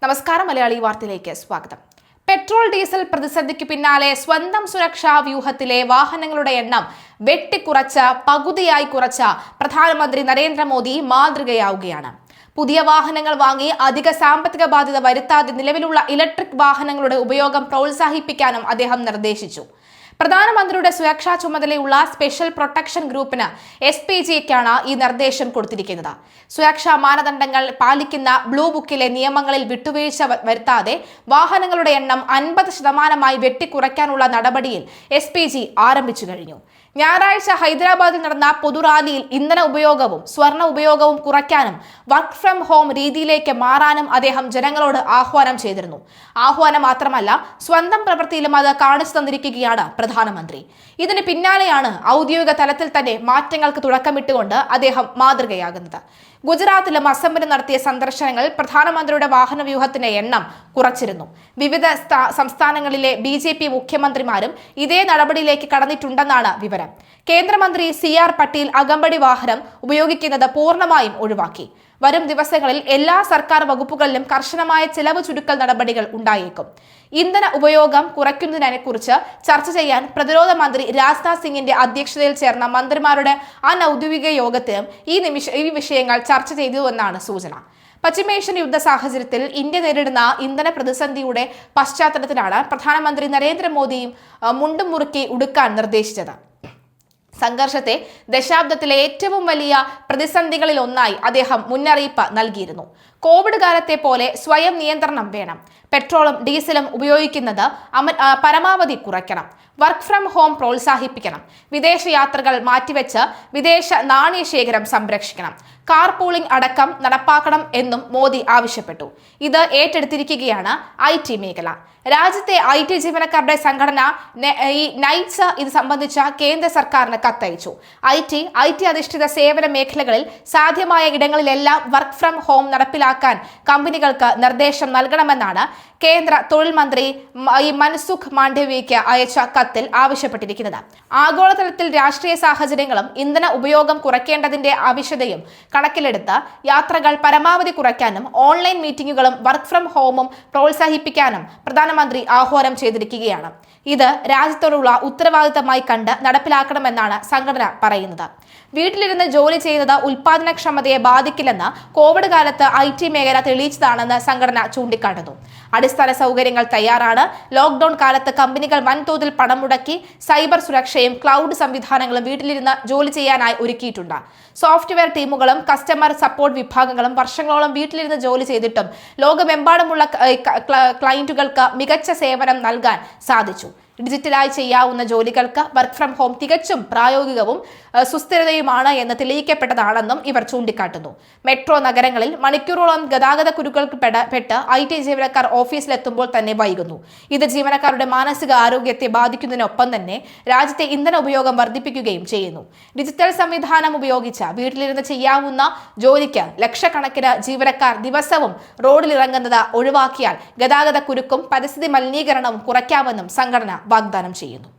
നമസ്കാരം, മലയാളി വാർത്തയിലേക്ക് സ്വാഗതം. പെട്രോൾ ഡീസൽ പ്രതിസന്ധിക്ക് പിന്നാലെ സ്വന്തം സുരക്ഷാ വ്യൂഹത്തിലെ വാഹനങ്ങളുടെ എണ്ണം പകുതിയായി കുറച്ച പ്രധാനമന്ത്രി നരേന്ദ്രമോദി മാതൃകയാവുകയാണ്. പുതിയ വാഹനങ്ങൾ വാങ്ങി അധിക സാമ്പത്തിക ബാധ്യത വരുത്താതെ നിലവിലുള്ള ഇലക്ട്രിക് വാഹനങ്ങളുടെ ഉപയോഗം പ്രോത്സാഹിപ്പിക്കാനും അദ്ദേഹം നിർദ്ദേശിച്ചു. പ്രധാനമന്ത്രിയുടെ സുരക്ഷാ ചുമതലയുള്ള സ്പെഷ്യൽ പ്രൊട്ടക്ഷൻ ഗ്രൂപ്പിന് SPGക്കാണ് ഈ നിർദ്ദേശം കൊടുത്തിരിക്കുന്നത്. സുരക്ഷാ മാനദണ്ഡങ്ങൾ പാലിക്കുന്ന ബ്ലൂ ബുക്കിലെ നിയമങ്ങളിൽ വിട്ടുവീഴ്ച വരുത്താതെ വാഹനങ്ങളുടെ എണ്ണം 50% വെട്ടിക്കുറയ്ക്കാനുള്ള നടപടിയിൽ SPG ആരംഭിച്ചു കഴിഞ്ഞു. ഞായറാഴ്ച ഹൈദരാബാദിൽ നടന്ന പൊതുറാലിയിൽ ഇന്ധന ഉപയോഗവും സ്വർണ്ണ ഉപയോഗവും കുറയ്ക്കാനും വർക്ക് ഫ്രം ഹോം രീതിയിലേക്ക് മാറാനും അദ്ദേഹം ജനങ്ങളോട് ആഹ്വാനം ചെയ്തിരുന്നു. ആഹ്വാനം മാത്രമല്ല, സ്വന്തം പ്രവൃത്തിയിലും അത് കാണിച്ചു തന്നിരിക്കുകയാണ് പ്രധാനമന്ത്രി. ഇതിന് പിന്നാലെയാണ് ഔദ്യോഗിക തലത്തിൽ തന്നെ മാറ്റങ്ങൾക്ക് തുടക്കമിട്ടുകൊണ്ട് അദ്ദേഹം മാതൃകയാകുന്നത്. ഗുജറാത്തിലും അസമിലും നടത്തിയ സന്ദർശനങ്ങൾ പ്രധാനമന്ത്രിയുടെ വാഹനവ്യൂഹത്തിന്റെ എണ്ണം കുറച്ചിരുന്നു. വിവിധ സംസ്ഥാനങ്ങളിലെ BJP മുഖ്യമന്ത്രിമാരും ഇതേ നടപടിയിലേക്ക് കടന്നിട്ടുണ്ടെന്നാണ് വിവരം. കേന്ദ്രമന്ത്രി CR പട്ടീൽ അകമ്പടി വാഹനം ഉപയോഗിക്കുന്നത് പൂർണ്ണമായും ഒഴിവാക്കി. വരും ദിവസങ്ങളിൽ എല്ലാ സർക്കാർ വകുപ്പുകളിലും കർശനമായ ചെലവ് ചുരുക്കൽ നടപടികൾ ഉണ്ടായേക്കും. ഇന്ധന ഉപയോഗം കുറയ്ക്കുന്നതിനെക്കുറിച്ച് ചർച്ച ചെയ്യാൻ പ്രതിരോധ മന്ത്രി രാജ്നാഥ് സിംഗിന്റെ അധ്യക്ഷതയിൽ ചേർന്ന മന്ത്രിമാരുടെ അനൌദ്യോഗിക യോഗത്തിലും ഈ വിഷയങ്ങൾ ചർച്ച ചെയ്തുവെന്നാണ് സൂചന. പശ്ചിമേഷ്യൻ യുദ്ധ സാഹചര്യത്തിൽ ഇന്ത്യ നേരിടുന്ന ഇന്ധന പ്രതിസന്ധിയുടെ പശ്ചാത്തലത്തിലാണ് പ്രധാനമന്ത്രി നരേന്ദ്രമോദിയും മുണ്ടും മുറുക്കി ഉടുക്കാൻ നിർദ്ദേശിച്ചത്. സംഘർഷത്തെ ദശാബ്ദത്തിലെ ഏറ്റവും വലിയ പ്രതിസന്ധികളിൽ ഒന്നായി അദ്ദേഹം മുന്നറിയിപ്പ് നൽകിയിരുന്നു. കോവിഡ് കാലത്തെ പോലെ സ്വയം നിയന്ത്രണം വേണം. പെട്രോളും ഡീസലും ഉപയോഗിക്കുന്നത് പരമാവധി കുറയ്ക്കണം. വർക്ക് ഫ്രം ഹോം പ്രോത്സാഹിപ്പിക്കണം. വിദേശ യാത്രകൾ മാറ്റിവെച്ച് വിദേശ നാണ്യശേഖരം സംരക്ഷിക്കണം. കാർ പൂളിംഗ് അടക്കം നടപ്പാക്കണം എന്നും മോദി ആവശ്യപ്പെട്ടു. ഇത് ഏറ്റെടുത്തിരിക്കുകയാണ് IT മേഖല. രാജ്യത്തെ IT ജീവനക്കാരുടെ സംഘടന നൈറ്റ്സ് ഇത് സംബന്ധിച്ച കേന്ദ്ര സർക്കാരിന് കത്തയച്ചു. IT അധിഷ്ഠിത സേവന മേഖലകളിൽ സാധ്യമായ ഇടങ്ങളിലെല്ലാം വർക്ക് ഫ്രം ഹോം നടപ്പിലാക്കാൻ കമ്പനികൾക്ക് നിർദ്ദേശം നൽകണമെന്നാണ് കേന്ദ്ര തൊഴിൽ മന്ത്രി മൻസുഖ് മാണ്ഡവ്യയ്ക്ക് അയച്ച കത്തിൽ ആവശ്യപ്പെട്ടിരിക്കുന്നത്. ആഗോളതലത്തിൽ രാഷ്ട്രീയ സാഹചര്യങ്ങളും ഇന്ധന ഉപയോഗം കുറയ്ക്കേണ്ടതിന്റെ ആവശ്യകതയും കണക്കിലെടുത്ത് യാത്രകൾ പരമാവധി കുറയ്ക്കാനും ഓൺലൈൻ മീറ്റിംഗുകളും വർക്ക് ഫ്രം ഹോമും പ്രോത്സാഹിപ്പിക്കാനും പ്രധാനമന്ത്രി ആഹ്വാനം ചെയ്തിരിക്കുകയാണ്. ഇത് രാജ്യത്തോടുള്ള ഉത്തരവാദിത്തമായി കണ്ട് നടപ്പിലാക്കണമെന്നാണ് സംഘടന പറയുന്നത്. വീട്ടിലിരുന്ന് ജോലി ചെയ്യുന്നത് ഉൽപാദനക്ഷമതയെ ബാധിക്കില്ലെന്ന് കോവിഡ് കാലത്ത് IT മേഖല തെളിയിച്ചതാണെന്ന് സംഘടന ചൂണ്ടിക്കാട്ടുന്നു. അടിസ്ഥാന സൗകര്യങ്ങൾ തയ്യാറാണ്. ലോക്ക്ഡൌൺ കാലത്ത് കമ്പനികൾ വൻതോതിൽ പണം മുടക്കി സൈബർ സുരക്ഷയും ക്ലൗഡ് സംവിധാനങ്ങളും വീട്ടിലിരുന്ന് ജോലി ചെയ്യാനായി ഒരുക്കിയിട്ടുണ്ട്. സോഫ്റ്റ്വെയർ ടീമുകളും കസ്റ്റമർ സപ്പോർട്ട് വിഭാഗങ്ങളും വർഷങ്ങളോളം വീട്ടിലിരുന്ന് ജോലി ചെയ്തിട്ടും ലോകമെമ്പാടുമുള്ള ക്ലയന്റുകൾക്ക് മികച്ച സേവനം നൽകാൻ സാധിച്ചു. ഡിജിറ്റലായി ചെയ്യാവുന്ന ജോലികൾക്ക് വർക്ക് ഫ്രം ഹോം തികച്ചും പ്രായോഗികവും സുസ്ഥിരതയുമാണ് എന്ന് തെളിയിക്കപ്പെട്ടതാണെന്നും ഇവർ ചൂണ്ടിക്കാട്ടുന്നു. മെട്രോ നഗരങ്ങളിൽ മണിക്കൂറോളം ഗതാഗത കുരുക്കൾക്ക് പെട്ട് IT ജീവനക്കാർ ഓഫീസിലെത്തുമ്പോൾ തന്നെ വൈകുന്നു. ഇത് ജീവനക്കാരുടെ മാനസിക ആരോഗ്യത്തെ ബാധിക്കുന്നതിനൊപ്പം തന്നെ രാജ്യത്തെ ഇന്ധന ഉപയോഗം വർദ്ധിപ്പിക്കുകയും ചെയ്യുന്നു. ഡിജിറ്റൽ സംവിധാനം ഉപയോഗിച്ച് വീട്ടിലിരുന്ന് ചെയ്യാവുന്ന ജോലിക്ക് ലക്ഷക്കണക്കിന് ജീവനക്കാർ ദിവസവും റോഡിലിറങ്ങുന്നത് ഒഴിവാക്കിയാൽ ഗതാഗത കുരുക്കും പരിസ്ഥിതി മലിനീകരണവും കുറയ്ക്കാമെന്നും സംഘടന വാഗ്ദാനം ചെയ്യുന്നു.